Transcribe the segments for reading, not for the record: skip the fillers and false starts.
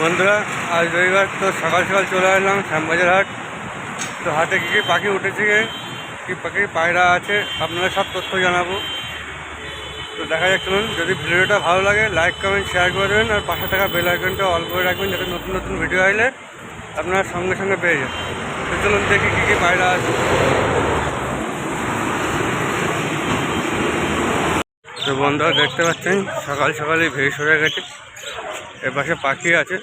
বন্ধুরা, আজ রবিবার তো সকাল সকাল চলে আসলাম শ্যামবাজার হাট। তো হাটে কী কী পাখি উঠেছে, কী পাখি পায়রা আছে, আপনারা সব তথ্য জানাবো। তো দেখা যাক, চলুন। যদি ভিডিওটা ভালো লাগে লাইক কমেন্ট শেয়ার করে দেবেন, আর পাশে থাকা বেল আইকনটা অল করে রাখবেন, যাতে নতুন নতুন ভিডিও আসলে আপনারা সঙ্গে সঙ্গে পেয়ে যান। তো চলুন দেখি কী কী পায়রা আছে। তো বন্ধুরা দেখতে পাচ্ছেন সকাল সকালই ভিড় সরে গেছে। এর পাশে পাখি আছে।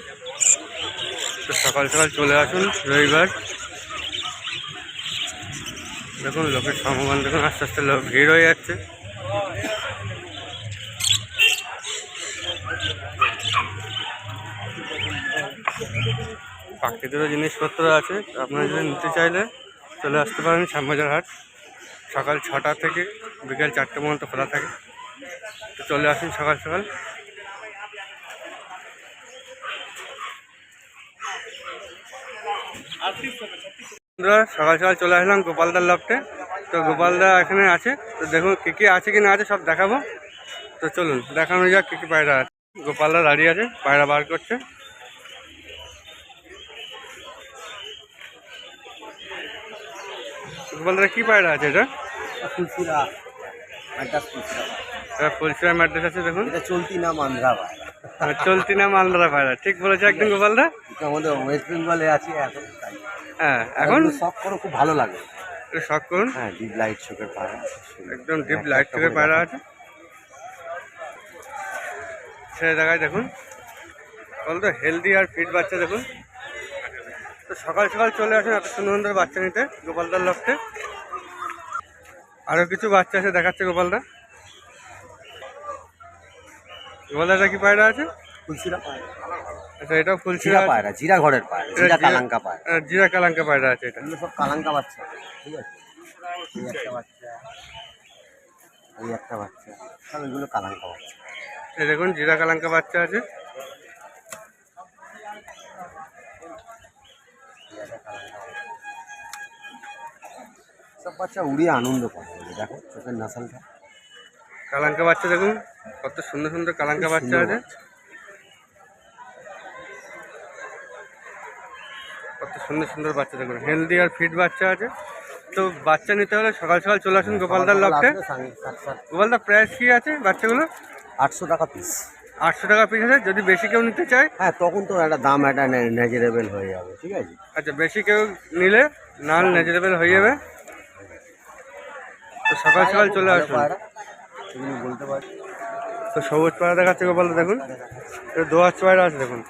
তো সকাল সকাল চলে আসুন, রবিবার। দেখুন লোকের সমাগম, দেখুন আস্তে আস্তে লোক ভিড় হয়ে যাচ্ছে। পাখিদেরও জিনিসপত্র আছে, আপনারা যদি নিতে চাইলে চলে আসতে পারেন শ্যামবাজার হাট। সকাল 6টা থেকে বিকেল 4টে পর্যন্ত খোলা থাকে। তো চলে আসুন সকাল সকাল। বন্ধুরা, সকাল সকাল চলে আসলাম গোপালদার লফটে। তো গোপালদা এখানে আছে। তো দেখুন কী কী আছে কি না আছে সব দেখাবো। তো চলুন দেখানো যাক কী কী পায়রা আছে। গোপালদা দাঁড়িয়ে আছে, পায়রা বার করছে। গোপালদা কী পায়রা আছে এটা? ফুলশিরা ম্যাড্রেস আছে। দেখুন চলতি নাম আন্ধ্রা পায়রা, চলতি নাম আন্ধ্রা পায়রা, ঠিক বলেছে একদম গোপালদা। আমাদের ওয়েস্ট বেঙ্গলে আছে এখন। হ্যাঁ, এখন শখ করো, খুব ভালো লাগে। একটু শখ করুন। হ্যাঁ, ডিপ লাইট চোখের পায়রা, একদম ডিপ লাইট চোখের পায়রা আছে। সে জায়গায় দেখুন বলতো হেলদি আর ফিট বাচ্চা দেখুন। তো সকাল সকাল চলে আসুন এত সুন্দর সুন্দর বাচ্চা নিতে গোপালদার লফটে। আরও কিছু বাচ্চা আছে দেখাচ্ছে গোপালদা। গোপালদা কি পায়রা আছে? ফুলশিরা পায়রা। আচ্ছা, এটাও ফুলশিরা পায়রা, জিরা ঘরের পায়রা, জিরা কালাঙ্কা পায়রা। জিরা কালাঙ্কা পায়রা আছে। এটা সব কালাঙ্কা বাচ্চা, ঠিক আছে। এই একটা বাচ্চা, এই একটা বাচ্চা, সব এগুলো কালাঙ্কা বাচ্চা। এই দেখুন জিরা কালাঙ্কা বাচ্চা আছে। সব বাচ্চা উড়িয়ে আনন্দ পায়। দেখো চোখের নাসালটা। কালাঙ্কা বাচ্চা দেখুন কত সুন্দর সুন্দর কালাঙ্কা বাচ্চা আছে। কত সুন্দর সুন্দর বাচ্চা দেখুন, হেলদি আর ফিট বাচ্চা আছে। তো বাচ্চা নিতে হলে সকাল সকাল চলে আসুন গোপালদার লফটে। গোপালদার প্রাইস কি আছে বাচ্চাগুলো? 800 টাকা পিস। 800 টাকা পিস আছে। যদি বেশি কেউ নিতে চায়, হ্যাঁ, তখন তো একটা দাম একটা নেজেরেবেল হয়ে যাবে, ঠিক আছে। আচ্ছা, বেশি কেউ নিলে নাল নেজেরেবেল হয়ে যাবে। তো সকাল সকাল চলে আসুন। বলতে পারি। তো সবুজ পায়রা দেখাচ্ছে গোপালদা, দেখুন দোয়াশ পায়রা আছে। দেখুন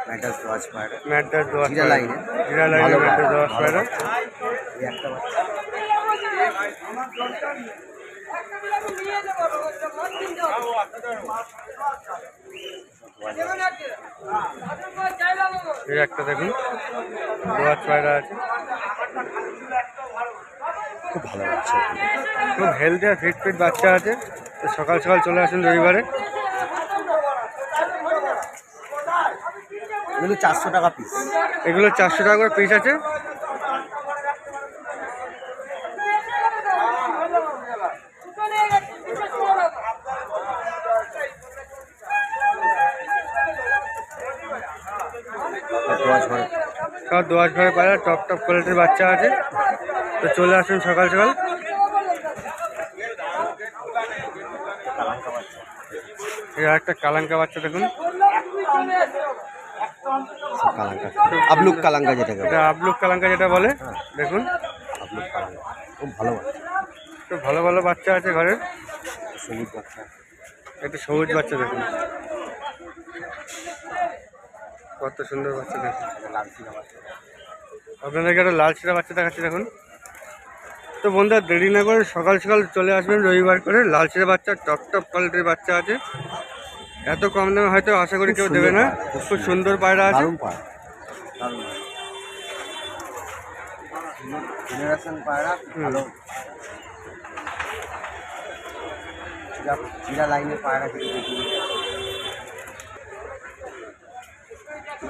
ম্যাড্রাস দোয়াশ পায়রা, ম্যাড্রাস দোয়াশ জিরা লাইনে, জিরা লাইনে ম্যাড্রাস দোয়াশ পায়রা। এই একটা বাচ্চা। এই একটা দেখুন দোয়াশ পায়রা আছে। খুব ভালো বাচ্চা, খুব হেলদি আর ফিট ফিট বাচ্চা আছে। তো সকাল সকাল চলে আসুন রবিবারে। এগুলো 400 টাকা পিস। এগুলো 400 টাকা করে পিস আছে। সব দোয়াশ ঘরে পায়রা, টপ টপ কোয়ালিটির বাচ্চা আছে। তো চলে আসুন সকাল সকাল। এই একটা কালাঙ্কা বাচ্চা দেখুন, কালাঙ্কা, আবলুক কালাঙ্কা যেটাকে বলে। এটা আবলুক কালাঙ্কা যেটা বলে। দেখুন আবলুক কালাঙ্কা খুব ভালো বাচ্চা। তো ভালো ভালো বাচ্চা আছে ঘরের। সবুজ বাচ্চা, একটা সবুজ বাচ্চা দেখুন কত সুন্দর বাচ্চা দেখুন। লাল শিরা বাচ্চা। আপনাদেরকে একটা লাল শিরা বাচ্চা দেখাচ্ছি দেখুন। তো বন্ধুরা, দেরি না করে সকাল সকাল চলে আসবেন রবিবার করে। লাল শিরা বাচ্চা টপ টপ কোয়ালিটির বাচ্চা আছে। এত কম দামে হয়তো আশা করি কেউ দেবে না। খুব সুন্দর পায়রা আছে। দারুণ পায়রা, দারুণ জেনারেশন পায়রা, ভালো। জিরা লাইনের পায়রা কিছু দেখি।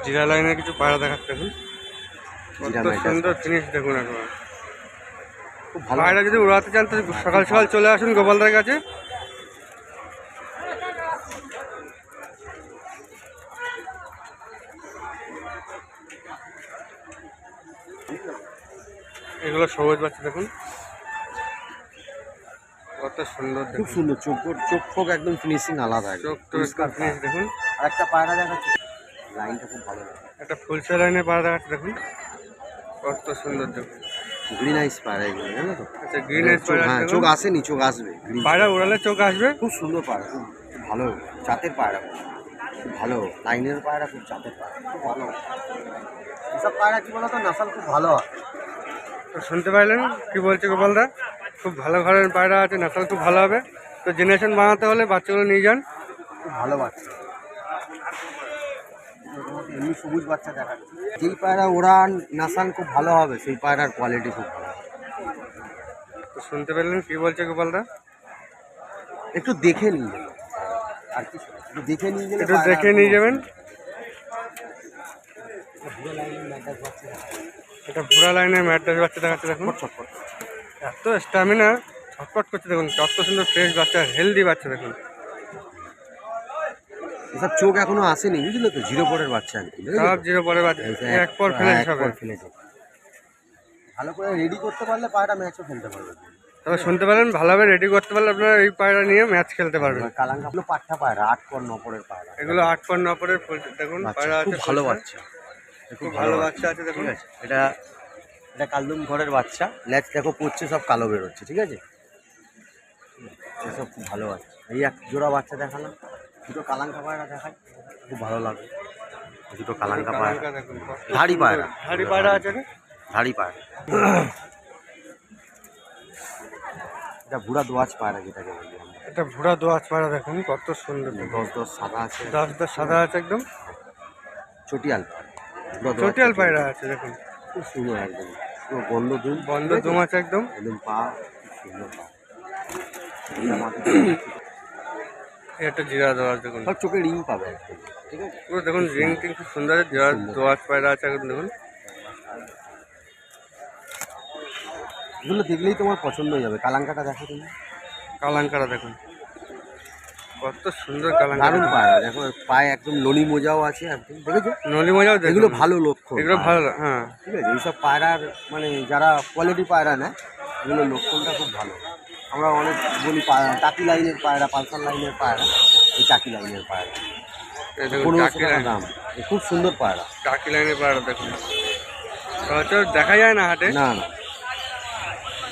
জিরা লাইনের কিছু পায়রা দেখাচ্ছে দেখুন কত সুন্দর জিনিস দেখুন। একবার খুব ভালো পায়রা যদি উড়াতে চান তো সকাল সকাল চলে আসুন গোপালদার কাছে। এগুলো সবুজ বাচ্চা দেখুন কত সুন্দর খুব দেখুন। সুন্দর চোখ ফোক একদম ফিনিশিং আলাদা একদম। চোখ তো পরিষ্কার ফিনিশ দেখুন। আর একটা পায়রা দেখাচ্ছি, লাইনটা খুব ভালো লাগে। একটা ফুলসা লাইনের পাড়া দেখাচ্ছে দেখুন কত সুন্দর দেখুন। গ্রিন আইস পায়রা এগুলো, জানো তো? আচ্ছা গ্রিন আইস পায়রা হ্যাঁ, দেখুন। চোখ আসেনি, চোখ আসবে। green পায়রা উড়ালে চোখ আসবে। খুব সুন্দর পায়রা, খুব ভালো জাতের পায়রা, খুব ভালো লাইনের পায়রা, খুব জাতের পায়রা, খুব ভালো। এসব পায়রা কি বলতো, নাসাল খুব ভালো হয়। তো শুনতে পাইলেন কি বলছে গোপালদা, খুব ভালো ঘরের পায়রা আছে, নাসাল খুব ভালো হবে। তো জেনারেশন বানাতে হলে বাচ্চাগুলো নিয়ে যান। খুব ভালো বাচ্চা, এমনি সবুজ বাচ্চা দেখাচ্ছে। যেই পায়রা ওড়ান নাসান খুব ভালো হবে, সেই পায়রার কোয়ালিটি খুব ভালো। তো শুনতে পেলেন কি বলছে গোপালদা, একটু দেখে নিয়ে যাবেন, আর কিছু না, একটু দেখে নিয়ে গেলে একটু পায়রা দেখে আর নিয়ে কোনো যাবেন। অসুবিধা নেই। ভুয়া লাইনের ম্যাটাস বাচ্চা দেখাচ্ছে। এটা ভুরা লাইনের ম্যাড্রাস বাচ্চা দেখাচ্ছে দেখুন, ছটফট। এত স্ট্যামিনা, ছটপট করছে দেখুন, কত সুন্দর ফ্রেশ বাচ্চা, হেলদি বাচ্চা দেখুন। এসব চোখ এখনো আসেনি, বুঝলে তো, জিরো পরের বাচ্চা আর কি। সব জিরো পরে বাচ্চা, এক পর ফেলে হিসাবে। ভালো করে রেডি করতে পারলে পায়রা ম্যাচও খেলতে পারবে। তবে শুনতে পারেন ভালোভাবে রেডি করতে পারলে আপনারা এই পায়রা নিয়ে ম্যাচ খেলতে পারবেন। এবার কালাঙ্কাগুলো পাট্টা পায়রা, 8 পর 9 পরের পায়রা। এগুলো 8 পর 9 পরের দেখুন বাচ্চা, পায়রা আছে, খুব ভালো বাচ্চা, খুব ভালো বাচ্চা আছে দেখুন। ঠিক আছে। এটা কালদম ঘরের বাচ্চা, ল্যাচ দেখো পড়ছে, সব কালো বেরোচ্ছে, ঠিক আছে। এসব খুব ভালো বাচ্চা। এই এক জোড়া বাচ্চা দেখালাম, দুটো কালাঙ্কা পায়রা দেখাই, খুব ভালো লাগে। দুটো কালাঙ্কা পায়রা, কালাঙ্কা দেখুন, কত ধাড়ি পায়রা, ধাড়ি পায়রা আছে না? ধাড়ি পায়রা। এটা ভুড়া দোয়াজ পায়রা যেটাকে বলি আমরা। এটা ভুরা দোয়াজ পায়রা দেখুন কত সুন্দর, 10 সাদা আছে, 10 সাদা আছে একদম, চটিয়াল পায়রা, ভুরা দোয়াজ চটিয়াল পায়রা আছে দেখুন, খুব সুন্দর একদম, পুরো বন্ধ দুম, বন্ধ দুম আছে একদম। একদম পা খুব সুন্দর পা। এটা জিরা দোয়াজ দেখুন, সব চোখে রিং পাবে একদম, ঠিক আছে। পুরো দেখুন রিং টিং খুব সুন্দর, জিরা দোয়াজ পায়রা আছে একদম দেখুন। এগুলো দেখলেই তোমার পছন্দ হয়ে যাবে। কালাঙ্কাটা দেখো তুমি, কালাঙ্কারা দেখুন কত সুন্দর কালাঙ্কারা, দারুণ পায়রা দেখো, পায়ে একদম নলি মোজাও আছে একদম, দেখেছো? নলি মজাও দেখুন, এগুলো ভালো লক্ষণ, এগুলো ভালো, হ্যাঁ। ঠিক আছে। এইসব পায়রার মানে যারা কোয়ালিটি পায়রা নেয়, এগুলো লক্ষণটা খুব ভালো। আমরা অনেক বলি টাকি লাইনের পায়রা, পালসার লাইনের পায়রা, এই টাকি লাইনের পায়রা এই দেখুন 1500 টাকি টাকা লাইন, দাম। এ খুব সুন্দর পায়রা। টাকি লাইনের পায়রা দেখুন, সচরাচর দেখা যায় না হাটে। না না,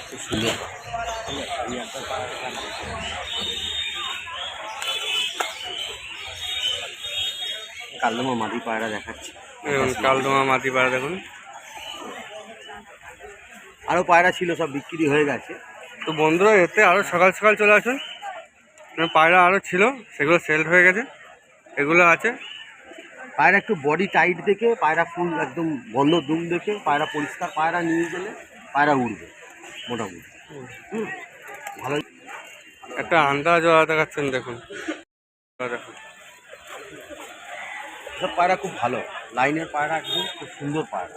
খুব সুন্দর পায়রা। এই একটা পায়রা কালদমা মাটি পায়রা দেখাচ্ছি। কালদমা মাটি পায়রা দেখুন। আরও পায়রা ছিল, সব বিক্রি হয়ে গেছে। তো বন্ধুরা এতে আরও সকাল সকাল চলে আসুন, পায়রা আরও ছিল সেগুলো সেল হয়ে গেছে, এগুলো আছে। পায়রা একটু বডি টাইট দেখে, পায়রা ফুল একদম বন্ধ দুম দেখে, পায়রা পরিষ্কার পায়রা নিয়ে গেলে পায়রা উড়বে মোটামুটি। ভালো। একটা আন্দাজ দেখাচ্ছেন দেখুন, দেখুন সব পায়রা খুব ভালো, লাইনের পায়রা একদম খুব সুন্দর পায়রা।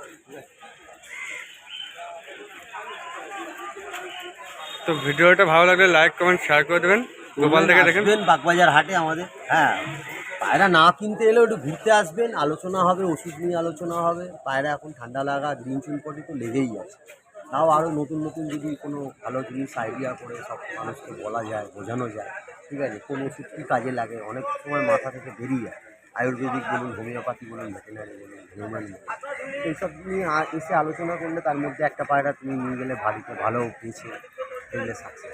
তো ভিডিওটা ভালো লাগলে লাইক কমেন্ট শেয়ার করে দেবেন। গোপাল থেকে দেখেন আসবেন বাগবাজার হাটে আমাদের, হ্যাঁ। পায়রা না কিনতে এলেও একটু ঘুরতে আসবেন, আলোচনা হবে, ওষুধ নিয়ে আলোচনা হবে। পায়রা এখন ঠান্ডা লাগা, গ্রিন চুনপটি তো লেগেই আছে। তাও আরও নতুন নতুন যদি কোনো ভালো জিনিস আইডিয়া করে সব মানুষকে বলা যায়, বোঝানো যায়, ঠিক আছে। কোন ওষুধ কী কাজে লাগে, অনেক সময় মাথা থেকে বেরিয়ে যায়। আয়ুর্বেদিক বলুন, হোমিওপ্যাথি বলুন, ভেটেনারি বলুন, হিউম্যান বলুন, এইসব নিয়ে এসে আলোচনা করলে তার মধ্যে একটা পায়রা তুমি নিয়ে গেলে বাড়িতে ভালো পেয়েছে, এগুলো সাকসেস।